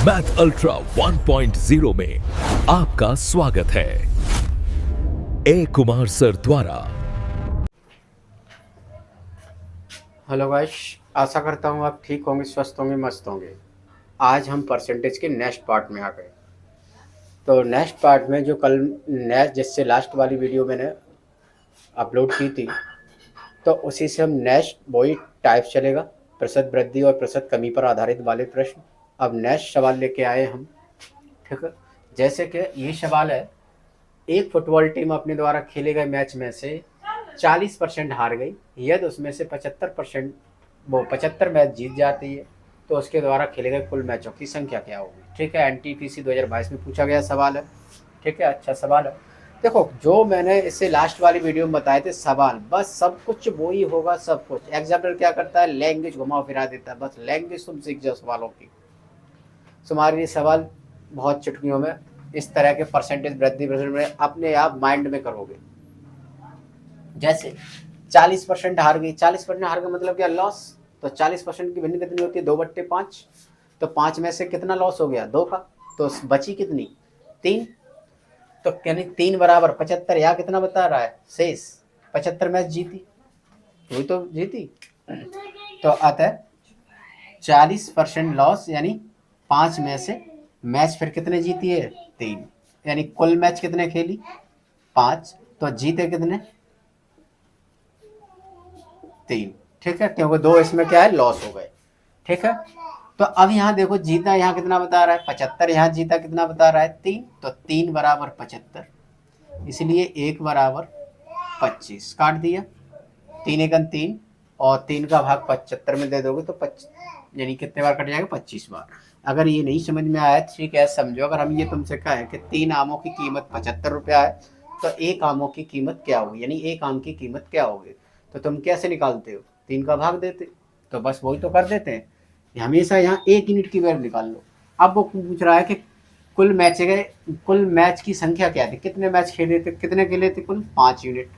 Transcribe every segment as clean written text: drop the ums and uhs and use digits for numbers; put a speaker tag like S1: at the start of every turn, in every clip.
S1: Math ultra 1.0 में आपका स्वागत है। ए कुमार सर द्वारा।
S2: हेलो गाइस, आशा करता हूँ आप ठीक होंगे, स्वस्थ होंगे, मस्त होंगे। आज हम परसेंटेज के नेक्स्ट पार्ट में आ गए। तो नेक्स्ट पार्ट में जो कल नेक्स्ट जिससे लास्ट वाली वीडियो मैंने अपलोड की थी, तो उसी से हम नेक्स्ट वही टाइप चलेगा, प्रतिशत वृद्धि और प्रतिशत कमी पर आधारित वाले प्रश्न। अब नेक्स्ट सवाल लेके आए हम, ठीक है। जैसे कि ये सवाल है, एक फुटबॉल टीम अपने द्वारा खेले गए मैच में से 40% हार गई, यदि उसमें से 75 मैच जीत जाती है तो उसके द्वारा खेले गए कुल मैचों की संख्या क्या होगी। ठीक है, एनटीपीसी 2022 में पूछा गया सवाल है। ठीक है, अच्छा सवाल है। देखो, जो मैंने इससे लास्ट वाली वीडियो में बताए थे सवाल, बस सब कुछ वही होगा। सब कुछ एग्जामिनर क्या करता है, लैंग्वेज घुमा फिरा देता है। बस लैंग्वेज तुम सीख जाओ सवालों की, तुम्हारे लिए सवाल बहुत चुटकियों में इस तरह के परसेंटेज वृद्धि में अपने आप माइंड में करोगे। जैसे 40% हार गई, 40% हार गई मतलब क्या, लॉस। तो 40% की भिन्न कितनी होती है, 2/5। तो 5 में से कितना लॉस हो गया, 2 का। तो बची कितनी, 3। तो यानी 3 बराबर 75, यहाँ कितना बता रहा है शेष, 75 मैच जीती, वही तो जीती। तो अतः 40% लॉस, यानी 5 में से मैच फिर कितने जीती है, 3। यानी कुल मैच कितने खेली, 5, तो जीते कितने, 3। ठीक है, क्योंकि 2 इसमें क्या है, लॉस हो गए। ठीक है, तो अब यहाँ देखो, जीता यहाँ कितना बता रहा है, 75। यहाँ जीता कितना बता रहा है, 3। तो 3 बराबर 75, इसलिए 1 बराबर 25 काट दिया। 3 एकन 3, और 3 का भाग 75 में दे दोगे तो यानी कितने बार कट जाएगा, 25 बार। अगर ये नहीं समझ में आया, ठीक है, समझो। अगर हम ये तुमसे कहें कि 3 आमों की कीमत 75 रुपया है, तो 1 आमों की कीमत क्या होगी, यानी 1 आम की कीमत क्या होगी, तो तुम कैसे निकालते हो, 3 का भाग देते। तो बस वही तो कर देते हैं, हमेशा यहाँ 1 यूनिट की वैल्यू निकाल लो। अब वो पूछ रहा है कि कुल मैच की संख्या क्या थी, कितने मैच खेले थे, कितने खेले थे, कुल 5 यूनिट।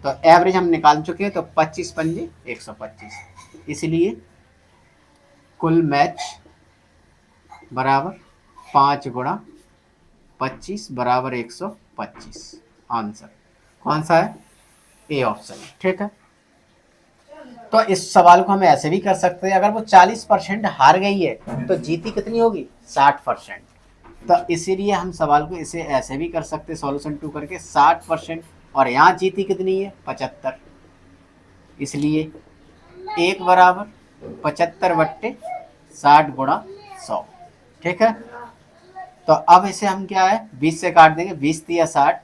S2: तो एवरेज हम निकाल चुके हैं, तो 25 पंजे 125, इसलिए कुल मैच बराबर 5 गुणा 25 बराबर 125। आंसर कौन सा है, ए ऑप्शन। ठीक है, तो इस सवाल को हम ऐसे भी कर सकते हैं, अगर वो 40% हार गई है तो जीती कितनी होगी, 60%। तो इसीलिए हम सवाल को इसे ऐसे भी कर सकते हैं, सॉल्यूशन 2 करके 60%, और यहाँ जीती कितनी है, 75, इसलिए 1 बराबर 75/60 गुणा 100। ठीक है, तो अब इसे हम क्या है, 20 से काट देंगे, 20 तिया 60,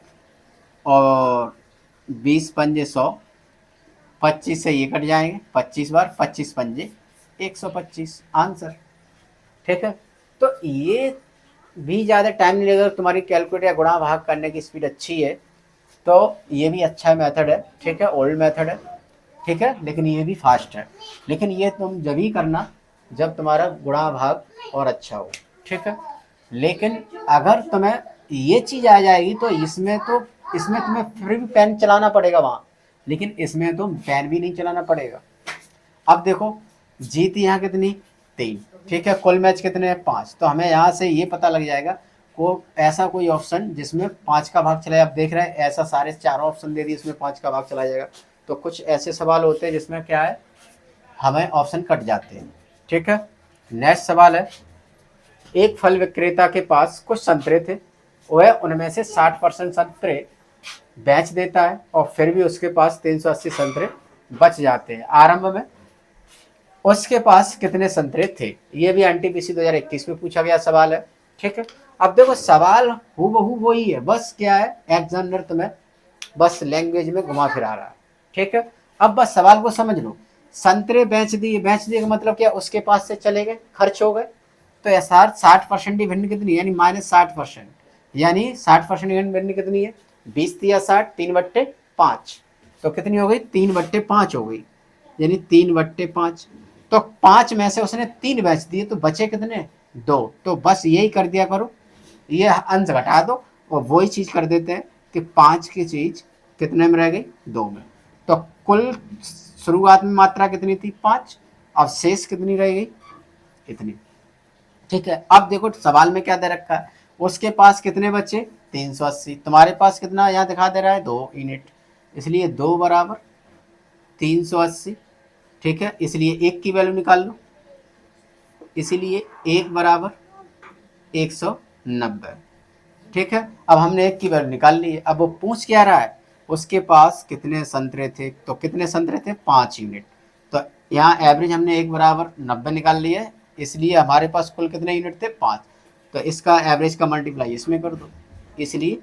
S2: और 20 पंजे 100, 25 से ये कट जाएंगे, 25 बार 25 पंजे 125, आंसर। ठीक है, तो ये भी ज़्यादा टाइम नहीं लगेगा, तुम्हारी कैलकुलेटर या गुणा भाग करने की स्पीड अच्छी है तो ये भी अच्छा मेथड है। ठीक है, ओल्ड मेथड है। ठीक है, लेकिन ये भी फास्ट है। लेकिन ये तुम जब ही करना जब तुम्हारा गुणा भाग और अच्छा हो। ठीक है, लेकिन अगर तुम्हें ये चीज़ आ जाएगी तो इसमें तुम्हें फिर भी पेन चलाना पड़ेगा वहाँ, लेकिन इसमें तो पेन भी नहीं चलाना पड़ेगा। अब देखो, जीत यहाँ कितनी, 3। ठीक है, कुल मैच कितने हैं, 5। तो हमें यहाँ से ये पता लग जाएगा को ऐसा कोई ऑप्शन जिसमें 5 का भाग चला जाए। अब देख रहे हैं ऐसा सारे चारों ऑप्शन दे दिए, इसमें 5 का भाग चला जाएगा। तो कुछ ऐसे सवाल होते हैं जिसमें क्या है, हमें ऑप्शन कट जाते हैं। ठीक है, नेक्स्ट सवाल है, एक फल विक्रेता के पास कुछ संतरे थे, वह उनमें से 60% संतरे बेच देता है और फिर भी उसके पास 380 संतरे बच जाते हैं। आरंभ में उसके पास कितने संतरे थे, ये भी एनटीपीसी 2021 में पूछा गया सवाल है। ठीक है, अब देखो सवाल हूबहू वही है, बस क्या है, एग्जामिनर तुम्हें बस लैंग्वेज में घुमा फिरा रहा है। ठीक है, अब बस सवाल को समझ लो, संतरे बेच दिए का मतलब क्या, उसके पास से चले गए, खर्च हो गए। तो ऐसा 60% की भिन्न कितनी, यानी -60%, यानी 60% की भिन्न कितनी है, 20 या 60, 3/5। तो कितनी हो गई, 3/5 हो गई, यानी 3/5। तो 5 में से उसने 3 बेच दिए, तो बचे कितने, 2। तो बस यही कर दिया करो, ये अंश घटा दो और वही चीज कर देते हैं कि 5 की चीज कितने में रह गई, 2 में। तो कुल शुरुआत में मात्रा कितनी थी, 5, अब शेष कितनी रह गई, इतनी। ठीक है, अब देखो सवाल में क्या दे रखा है, उसके पास कितने बचे 380, तुम्हारे पास कितना यहाँ दिखा दे रहा है 2 यूनिट, इसलिए 2 बराबर 380। ठीक है, इसलिए 1 की वैल्यू निकाल लो, इसलिए 1 बराबर 190। ठीक है, अब हमने 1 की वैल्यू निकाल ली है। अब वो पूछ क्या रहा है, उसके पास कितने संतरे थे, तो कितने संतरे थे 5 यूनिट, तो यहाँ एवरेज हमने 1 बराबर 90 निकाल लिया है, इसलिए हमारे पास कुल कितने यूनिट थे 5, तो इसका एवरेज का मल्टीप्लाई इसमें कर दो, इसलिए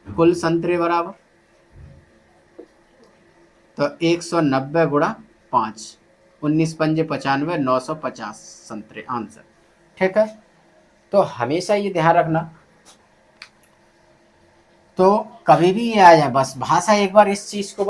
S2: कुल संतरे बराबर, तो 190 गुणा 5, 19 पंजे 95, 950 संतरे आंसर। ठीक है, तो हमेशा ये ध्यान रखना, तो कभी भी ये आ जाए, बस भाषा एक बार इस चीज को